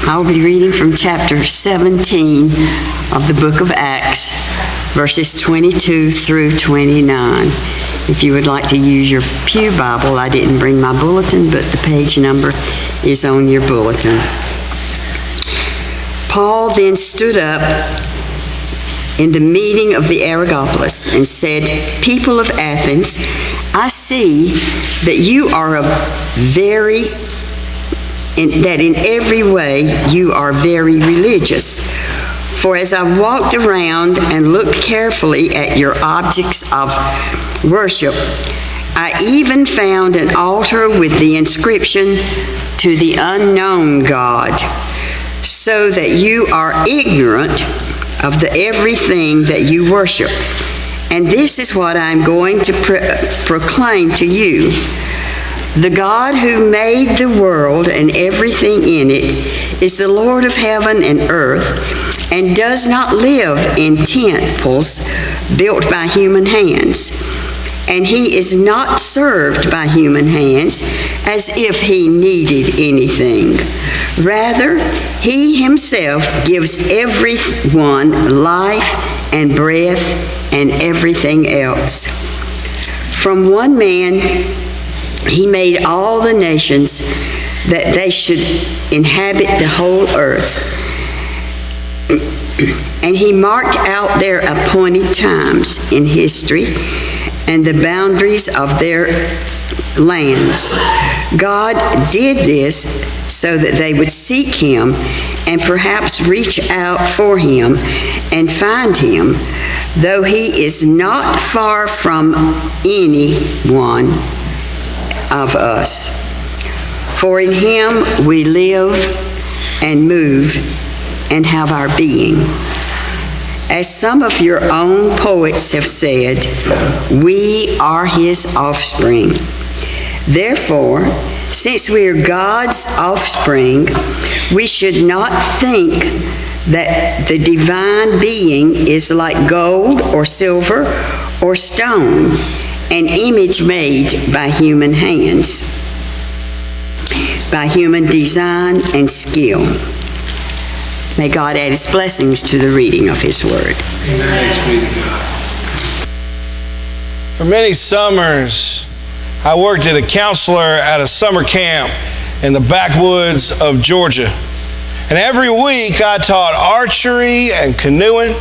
I'll be reading from chapter 17 of the book of Acts, verses 22 through 29. If you would like to use your pew Bible, I didn't bring my bulletin, but the page number is on your bulletin. Paul then stood up in the meeting of the Areopagus and said, "People of Athens, I see that you are that in every way you are very religious. For as I walked around and looked carefully at your objects of worship, I even found an altar with the inscription, 'To the unknown God,' so that you are ignorant of everything that you worship. And this is what I'm going to proclaim to you. The God who made the world and everything in it is the Lord of heaven and earth, and does not live in temples built by human hands. and he is not served by human hands as if he needed anything. Rather, he himself gives everyone life and breath and everything else. From one man, he made all the nations that they should inhabit the whole earth. And he marked out their appointed times in history and the boundaries of their lands. God did this so that they would seek him and perhaps reach out for him and find him, though he is not far from any one of us. For in him we live and move and have our being. As some of your own poets have said, we are his offspring. Therefore, since we are God's offspring, we should not think that the divine being is like gold or silver or stone, an image made by human hands, by human design and skill. May God add his blessings to the reading of his word. Thanks be to God. For many summers, I worked as a counselor at a summer camp in the backwoods of Georgia. And every week I taught archery and canoeing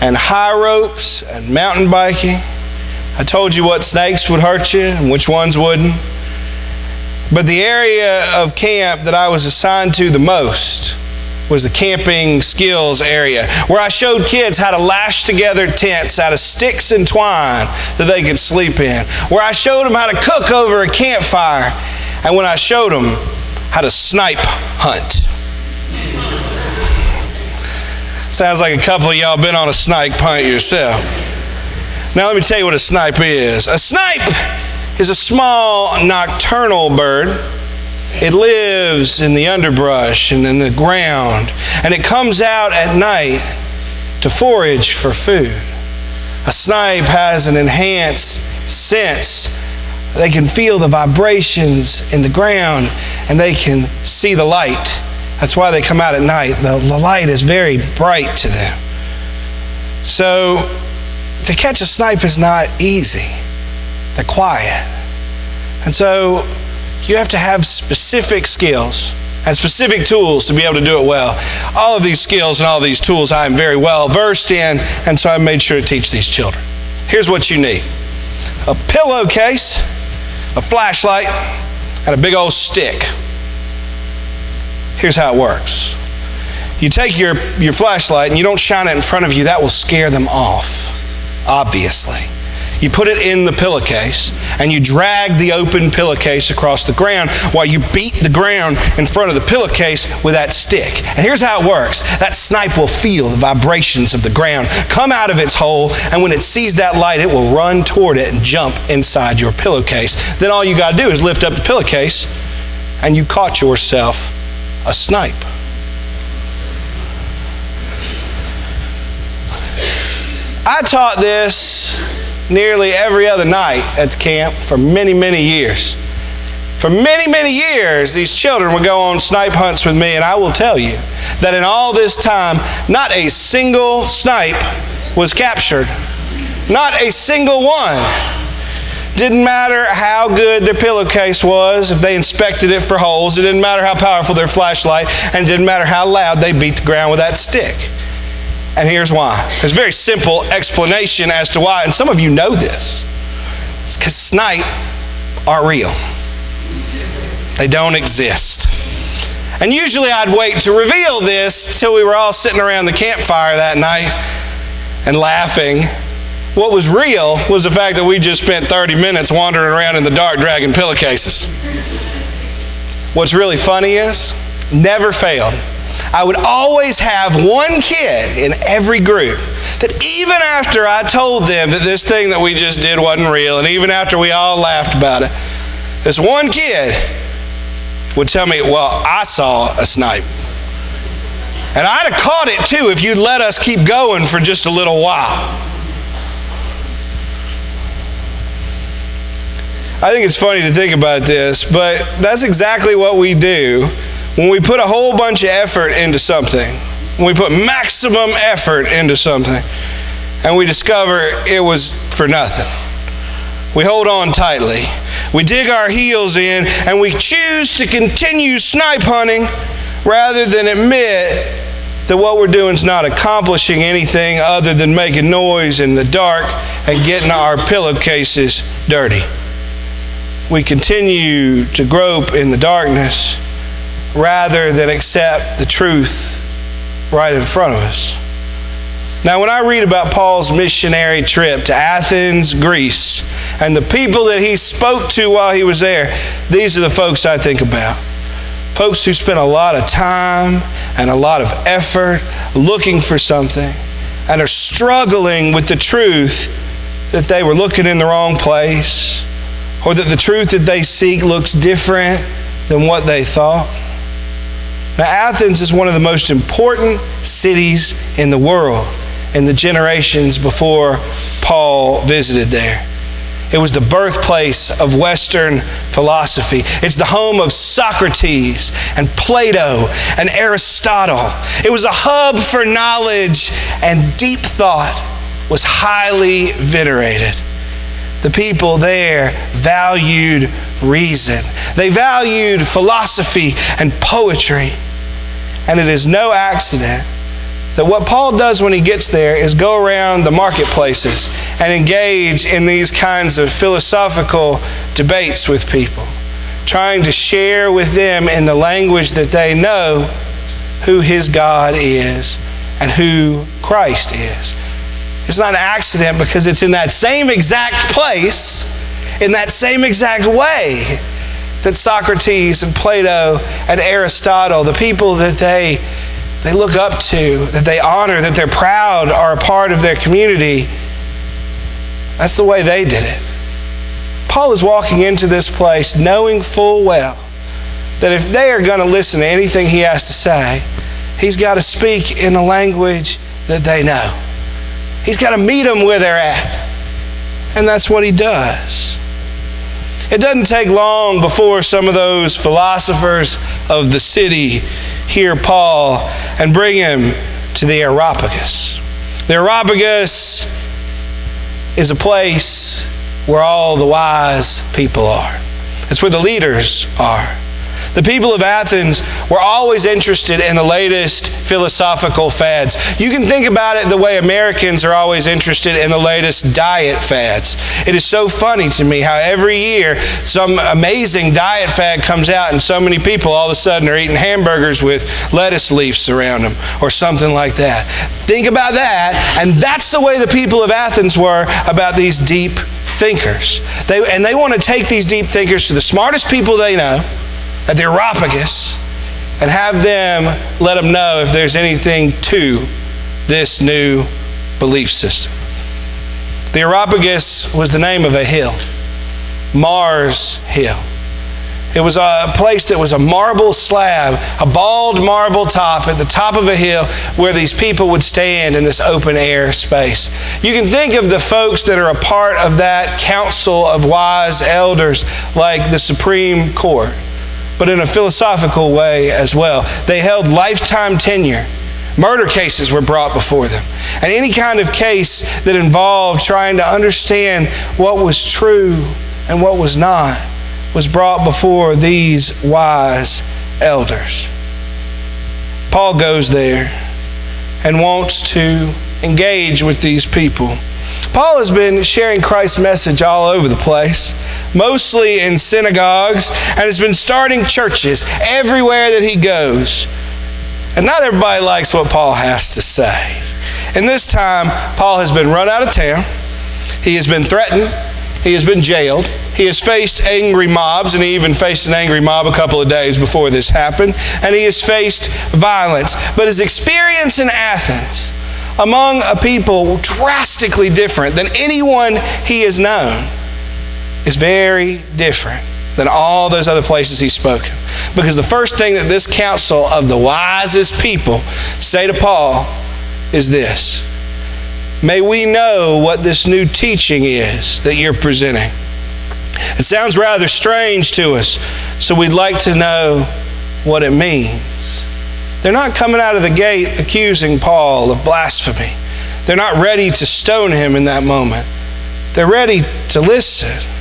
and high ropes and mountain biking. I told you what snakes would hurt you and which ones wouldn't. But the area of camp that I was assigned to the most was the camping skills area, where I showed kids how to lash together tents out of sticks and twine that they could sleep in, where I showed them how to cook over a campfire, and when I showed them how to snipe hunt. Sounds like a couple of y'all been on a snipe hunt yourself. Now let me tell you what a snipe is. A snipe is a small nocturnal bird. It lives in the underbrush and in the ground, and it comes out at night to forage for food. A snipe has an enhanced sense. They can feel the vibrations in the ground, and they can see the light. That's why they come out at night. The light is very bright to them. So to catch a snipe is not easy. They're quiet. And so you have to have specific skills and specific tools to be able to do it well. All of these skills and all of these tools I am very well versed in, and so I made sure to teach these children. Here's what you need: a pillowcase, a flashlight, and a big old stick. Here's how it works. You take your flashlight and you don't shine it in front of you. That will scare them off, obviously. You put it in the pillowcase and you drag the open pillowcase across the ground while you beat the ground in front of the pillowcase with that stick. And here's how it works. That snipe will feel the vibrations of the ground come out of its hole, and when it sees that light, it will run toward it and jump inside your pillowcase. Then all you got to do is lift up the pillowcase and you caught yourself a snipe. I taught this nearly every other night at the camp for many, many years. For many, many years, these children would go on snipe hunts with me, and I will tell you that in all this time, not a single snipe was captured. Not a single one. Didn't matter how good their pillowcase was, if they inspected it for holes. It didn't matter how powerful their flashlight, and it didn't matter how loud they beat the ground with that stick. And here's why. There's a very simple explanation as to why, and some of you know this. It's because snipe aren't real. They don't exist. And usually I'd wait to reveal this till we were all sitting around the campfire that night and laughing. What was real was the fact that we just spent 30 minutes wandering around in the dark dragging pillowcases. What's really funny is, never failed, I would always have one kid in every group that even after I told them that this thing that we just did wasn't real, and even after we all laughed about it, this one kid would tell me, well, I saw a snipe. And I'd have caught it too if you'd let us keep going for just a little while. I think it's funny to think about this, but that's exactly what we do when we put a whole bunch of effort into something. When we put maximum effort into something and we discover it was for nothing. We hold on tightly. We dig our heels in and we choose to continue snipe hunting rather than admit that what we're doing is not accomplishing anything other than making noise in the dark and getting our pillowcases dirty. We continue to grope in the darkness rather than accept the truth right in front of us. Now, when I read about Paul's missionary trip to Athens, Greece, and the people that he spoke to while he was there, these are the folks I think about. Folks who spent a lot of time and a lot of effort looking for something and are struggling with the truth that they were looking in the wrong place, or that the truth that they seek looks different than what they thought. Now, Athens is one of the most important cities in the world in the generations before Paul visited there. It was the birthplace of Western philosophy. It's the home of Socrates and Plato and Aristotle. It was a hub for knowledge, and deep thought was highly venerated. The people there valued reason. They valued philosophy and poetry. And it is no accident that what Paul does when he gets there is go around the marketplaces and engage in these kinds of philosophical debates with people, trying to share with them in the language that they know who his God is and who Christ is. It's not an accident because it's in that same exact place, in that same exact way, that Socrates and Plato and Aristotle, the people that they look up to, that they honor, that they're proud are a part of their community, that's the way they did it. Paul is walking into this place knowing full well that if they are going to listen to anything he has to say, he's got to speak in a language that they know. He's got to meet them where they're at. And that's what he does. It doesn't take long before some of those philosophers of the city hear Paul and bring him to the Areopagus. The Areopagus is a place where all the wise people are. It's where the leaders are. The people of Athens were always interested in the latest philosophical fads. You can think about it the way Americans are always interested in the latest diet fads. It is so funny to me how every year some amazing diet fad comes out and so many people all of a sudden are eating hamburgers with lettuce leaves around them or something like that. Think about that, and that's the way the people of Athens were about these deep thinkers. They want to take these deep thinkers to the smartest people they know at the Areopagus and have them let them know if there's anything to this new belief system. The Areopagus was the name of a hill, Mars Hill. It was a place that was a marble slab, a bald marble top at the top of a hill where these people would stand in this open air space. You can think of the folks that are a part of that council of wise elders like the Supreme Court, but in a philosophical way as well. They held lifetime tenure. Murder cases were brought before them. And any kind of case that involved trying to understand what was true and what was not was brought before these wise elders. Paul goes there and wants to engage with these people. Paul has been sharing Christ's message all over the place, mostly in synagogues, and has been starting churches everywhere that he goes. And not everybody likes what Paul has to say. And this time, Paul has been run out of town. He has been threatened. He has been jailed. He has faced angry mobs, and he even faced an angry mob a couple of days before this happened. And he has faced violence. But his experience in Athens, among a people drastically different than anyone he has known, is very different than all those other places he's spoken. Because the first thing that this council of the wisest people say to Paul is this: may we know what this new teaching is that you're presenting. It sounds rather strange to us, so we'd like to know what it means. They're not coming out of the gate accusing Paul of blasphemy. They're not ready to stone him in that moment. They're ready to listen.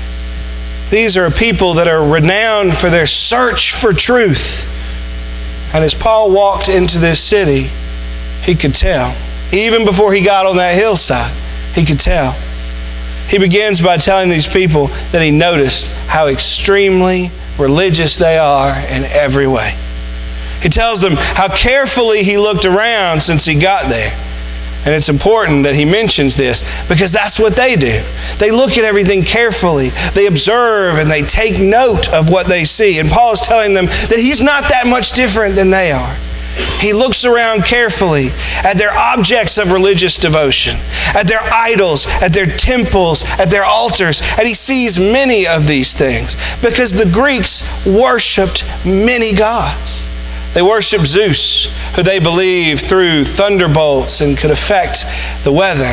These are a people that are renowned for their search for truth. And as Paul walked into this city, he could tell. Even before he got on that hillside, he could tell. He begins by telling these people that he noticed how extremely religious they are in every way. He tells them how carefully he looked around since he got there. And it's important that he mentions this because that's what they do. They look at everything carefully. They observe and they take note of what they see. And Paul is telling them that he's not that much different than they are. He looks around carefully at their objects of religious devotion, at their idols, at their temples, at their altars, and he sees many of these things because the Greeks worshipped many gods. They worshiped Zeus, who they believed threw thunderbolts and could affect the weather.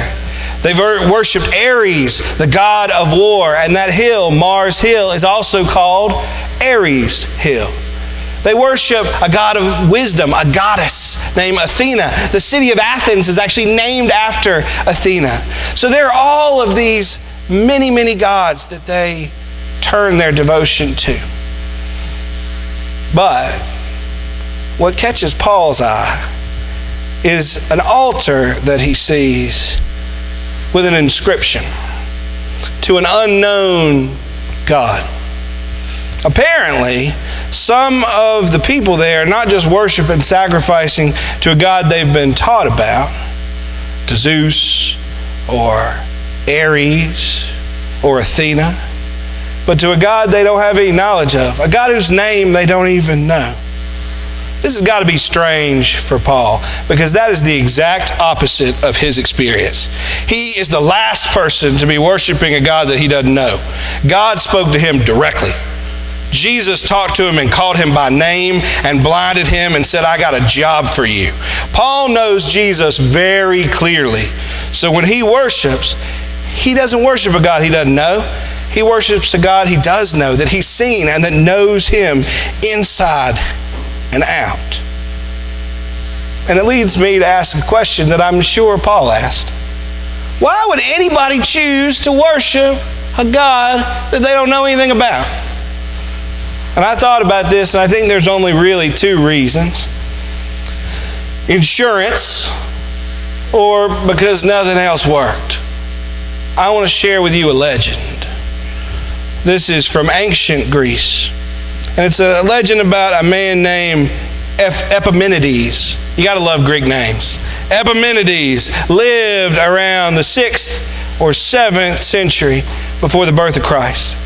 They worshipped Ares, the god of war, and that hill, Mars Hill, is also called Ares Hill. They worship a god of wisdom, a goddess named Athena. The city of Athens is actually named after Athena. So there are all of these many, many gods that they turn their devotion to. But what catches Paul's eye is an altar that he sees with an inscription to an unknown God. Apparently, some of the people there are not just worshiping and sacrificing to a God they've been taught about, to Zeus or Ares or Athena, but to a God they don't have any knowledge of, a God whose name they don't even know. This has got to be strange for Paul because that is the exact opposite of his experience. He is the last person to be worshiping a God that he doesn't know. God spoke to him directly. Jesus talked to him and called him by name and blinded him and said, I got a job for you. Paul knows Jesus very clearly. So when he worships, he doesn't worship a God he doesn't know. He worships a God he does know, that he's seen and that knows him inside and out. And it leads me to ask a question that I'm sure Paul asked. Why would anybody choose to worship a God that they don't know anything about? And I thought about this, and I think there's only really two reasons. Insurance, or because nothing else worked. I want to share with you a legend. This is from ancient Greece. And it's a legend about a man named Epimenides. You got to love Greek names. Epimenides lived around the 6th or 7th century before the birth of Christ.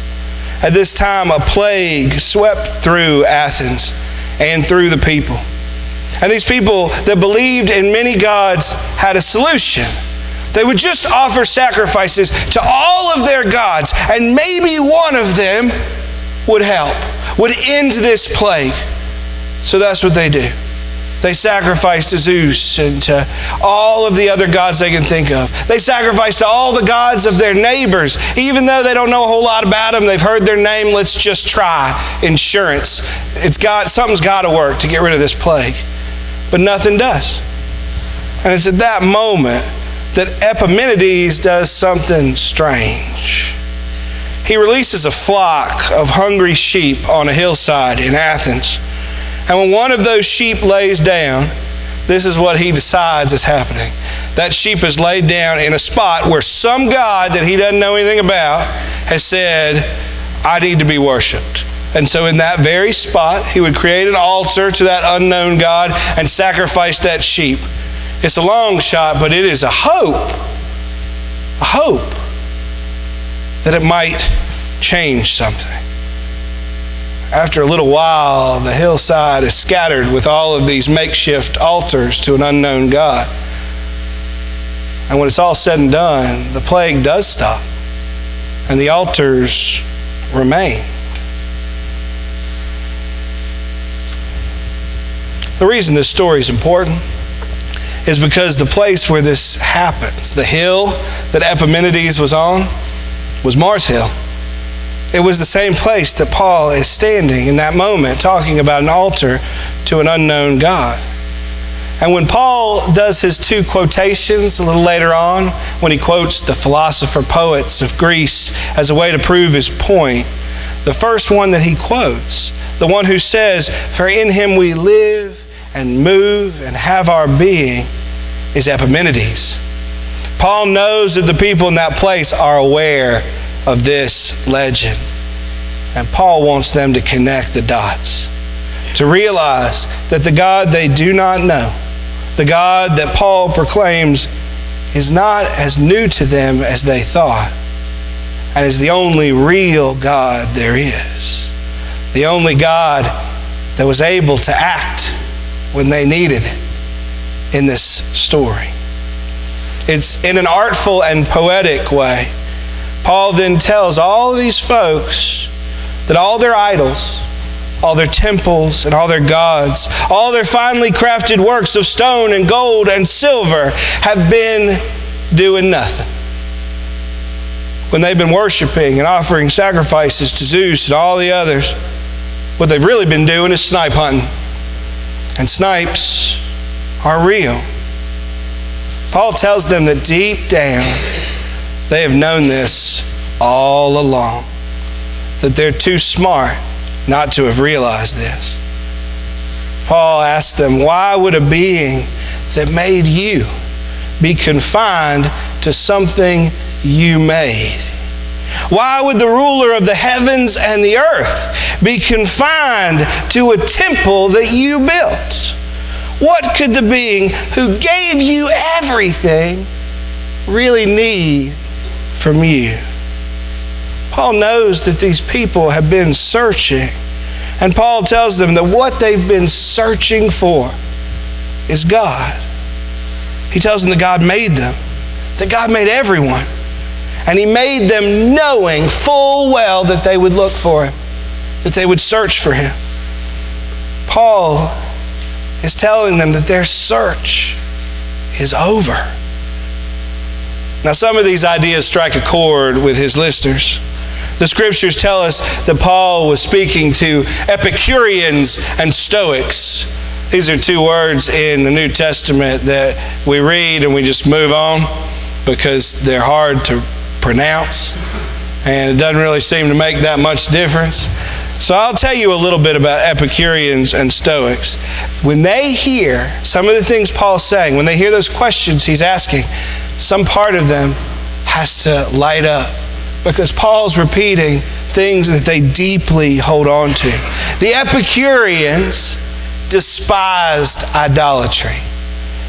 At this time, a plague swept through Athens and through the people. And these people that believed in many gods had a solution. They would just offer sacrifices to all of their gods, and maybe one of them would help, would end this plague. So that's what they do. They sacrifice to Zeus and to all of the other gods they can think of. They sacrifice to all the gods of their neighbors. Even though they don't know a whole lot about them, they've heard their name, let's just try insurance. Something's got to work to get rid of this plague. But nothing does. And it's at that moment that Epimenides does something strange. He releases a flock of hungry sheep on a hillside in Athens. And when one of those sheep lays down, this is what he decides is happening. That sheep is laid down in a spot where some God that he doesn't know anything about has said, I need to be worshipped. And so in that very spot, he would create an altar to that unknown God and sacrifice that sheep. It's a long shot, but it is a hope that it might change something. After a little while, the hillside is scattered with all of these makeshift altars to an unknown God. And when it's all said and done, the plague does stop, and the altars remain. The reason this story is important is because the place where this happens, the hill that Epimenides was on, was Mars Hill. It was the same place that Paul is standing in that moment, talking about an altar to an unknown God. And when Paul does his two quotations a little later on, when he quotes the philosopher poets of Greece as a way to prove his point, the first one that he quotes, the one who says, "For in him we live and move and have our being," is Epimenides. Paul knows that the people in that place are aware of this legend. And Paul wants them to connect the dots, to realize that the God they do not know, the God that Paul proclaims, is not as new to them as they thought, and is the only real God there is. The only God that was able to act when they needed it in this story. It's in an artful and poetic way. Paul then tells all these folks that all their idols, all their temples and all their gods, all their finely crafted works of stone and gold and silver have been doing nothing. When they've been worshiping and offering sacrifices to Zeus and all the others, what they've really been doing is snipe hunting. And snipes are real. Paul tells them that deep down, they have known this all along, that they're too smart not to have realized this. Paul asks them, why would a being that made you be confined to something you made? Why would the ruler of the heavens and the earth be confined to a temple that you built? What could the being who gave you everything really need from you? Paul knows that these people have been searching, and Paul tells them that what they've been searching for is God. He tells them that God made them, that God made everyone, and He made them knowing full well that they would look for Him, that they would search for Him. Paul is telling them that their search is over. Now, some of these ideas strike a chord with his listeners. The scriptures tell us that Paul was speaking to Epicureans and Stoics. These are two words in the New Testament that we read and we just move on because they're hard to pronounce and it doesn't really seem to make that much difference. So I'll tell you a little bit about Epicureans and Stoics. When they hear some of the things Paul's saying, when they hear those questions he's asking, some part of them has to light up because Paul's repeating things that they deeply hold on to. The Epicureans despised idolatry.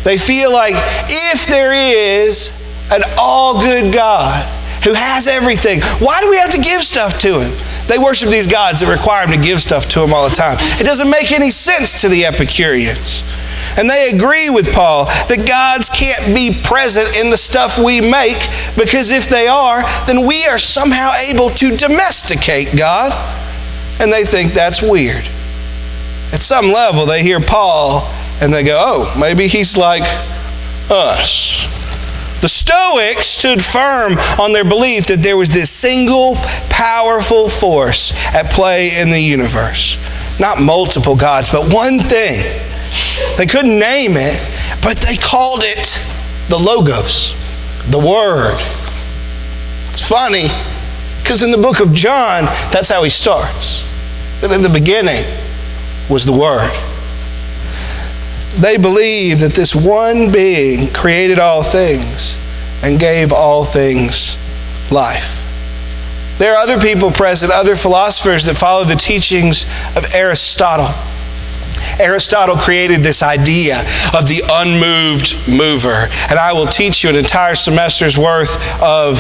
They feel like if there is an all-good God who has everything, why do we have to give stuff to Him? They worship these gods that require them to give stuff to Him all the time. It doesn't make any sense to the Epicureans. And they agree with Paul that gods can't be present in the stuff we make because if they are, then we are somehow able to domesticate God. And they think that's weird. At some level, they hear Paul and they go, oh, maybe he's like us. The Stoics stood firm on their belief that there was this single powerful force at play in the universe. Not multiple gods, but one thing. They couldn't name it, but they called it the Logos, the Word. It's funny, because in the book of John, that's how he starts. That in the beginning was the Word. They believe that this one being created all things and gave all things life. There are other people present, other philosophers that follow the teachings of Aristotle. Aristotle created this idea of the unmoved mover. And I will teach you an entire semester's worth of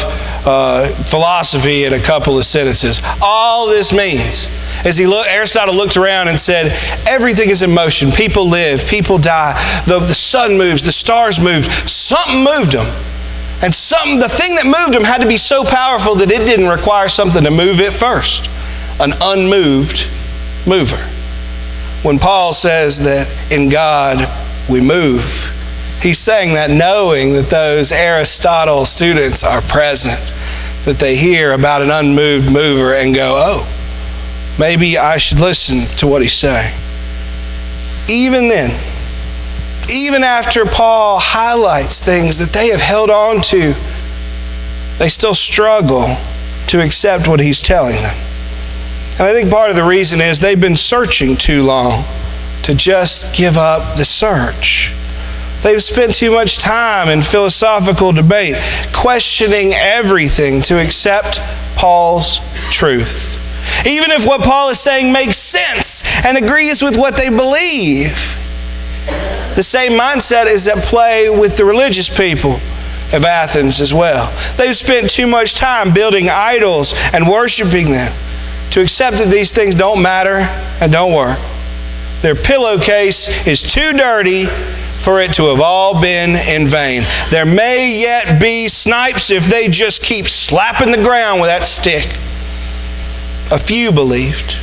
philosophy in a couple of sentences. All this means is Aristotle looked around and said, everything is in motion. People live, people die. The sun moves, the stars moved. Something moved them. And the thing that moved them had to be so powerful that it didn't require something to move it first. An unmoved mover. When Paul says that in God we move, he's saying that knowing that those Aristotle students are present. that they hear about an unmoved mover and go, oh, maybe I should listen to what he's saying. Even then, even after Paul highlights things that they have held on to, they still struggle to accept what he's telling them. And I think part of the reason is they've been searching too long to just give up the search. They've spent too much time in philosophical debate, questioning everything to accept Paul's truth. Even if what Paul is saying makes sense and agrees with what they believe. The same mindset is at play with the religious people of Athens as well. They've spent too much time building idols and worshiping them to accept that these things don't matter and don't work. Their pillowcase is too dirty for it to have all been in vain. There may yet be snipes if they just keep slapping the ground with that stick. A few believed,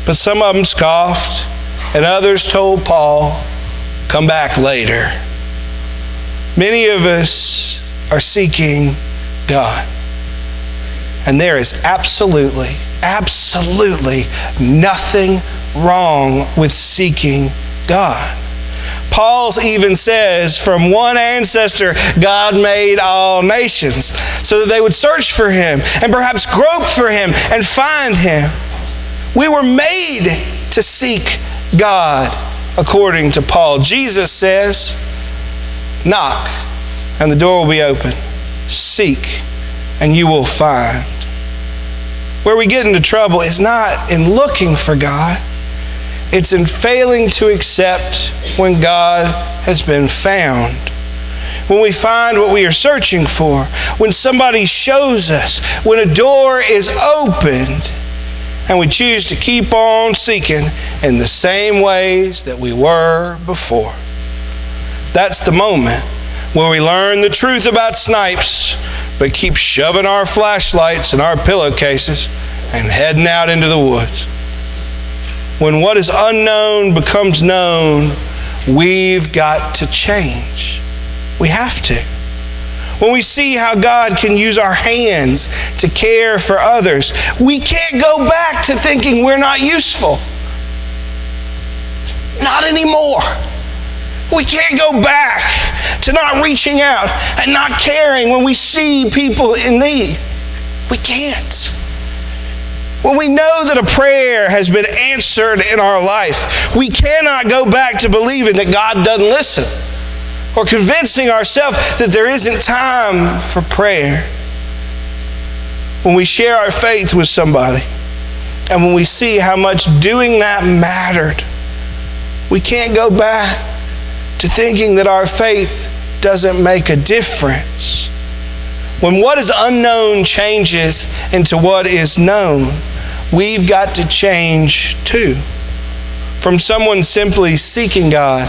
but some of them scoffed, and others told Paul, come back later. Many of us are seeking God. And there is absolutely nothing wrong with seeking God. Paul even says, from one ancestor, God made all nations, so that they would search for him and perhaps grope for him and find him. We were made to seek God, according to Paul. Jesus says, knock, and the door will be open. Seek, and you will find. Where we get into trouble is not in looking for God. It's in failing to accept when God has been found. When we find what we are searching for, when somebody shows us, when a door is opened, and we choose to keep on seeking in the same ways that we were before. That's the moment where we learn the truth about snipes, but keep shoving our flashlights in our pillowcases and heading out into the woods. When what is unknown becomes known, we've got to change. We have to. When we see how God can use our hands to care for others, we can't go back to thinking we're not useful. Not anymore. We can't go back to not reaching out and not caring when we see people in need. We can't. When we know that a prayer has been answered in our life, we cannot go back to believing that God doesn't listen, or convincing ourselves that there isn't time for prayer. When we share our faith with somebody, and when we see how much doing that mattered, we can't go back to thinking that our faith doesn't make a difference. When what is unknown changes into what is known, we've got to change too. From someone simply seeking God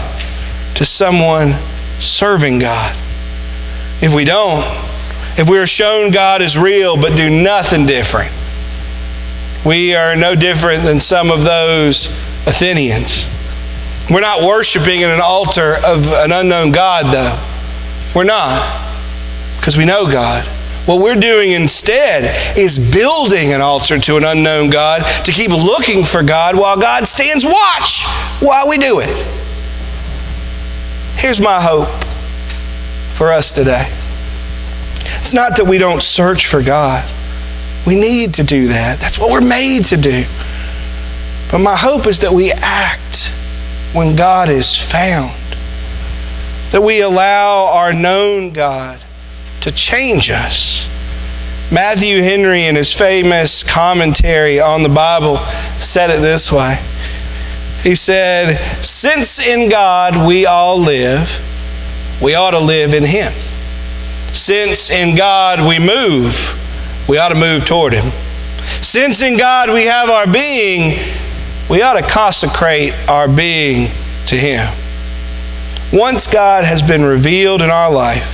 to someone serving God. If we don't, if we are shown God is real but do nothing different, we are no different than some of those Athenians. We're not worshiping at an altar of an unknown God, though. We're not, because we know God. What we're doing instead is building an altar to an unknown God to keep looking for God while God stands watch while we do it. Here's my hope for us today. It's not that we don't search for God. We need to do that. That's what we're made to do. But my hope is that we act when God is found. That we allow our known God to change us. Matthew Henry, in his famous commentary on the Bible, said it this way. He said, since in God we all live, we ought to live in Him. Since in God we move, we ought to move toward Him. Since in God we have our being, we ought to consecrate our being to Him. Once God has been revealed in our life,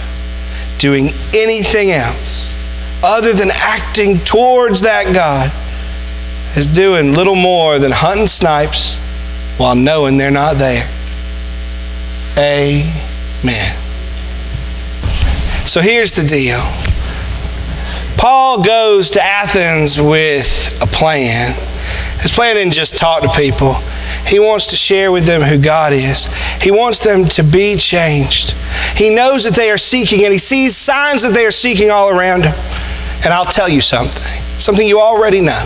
doing anything else other than acting towards that God is doing little more than hunting snipes while knowing they're not there. Amen. So here's the deal. Paul goes to Athens with a plan. His plan isn't just talk to people. He wants to share with them who God is. He wants them to be changed. He knows that they are seeking, and he sees signs that they are seeking all around him. And I'll tell you something you already know.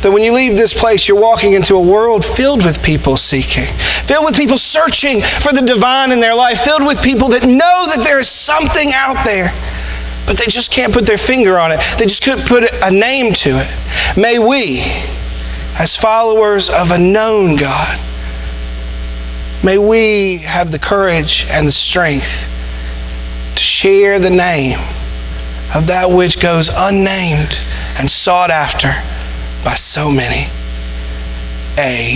That when you leave this place, you're walking into a world filled with people seeking, filled with people searching for the divine in their life, filled with people that know that there is something out there, but they just can't put their finger on it. They just couldn't put a name to it. May we, as followers of a known God, may we have the courage and the strength to share the name of that which goes unnamed and sought after by so many. Amen.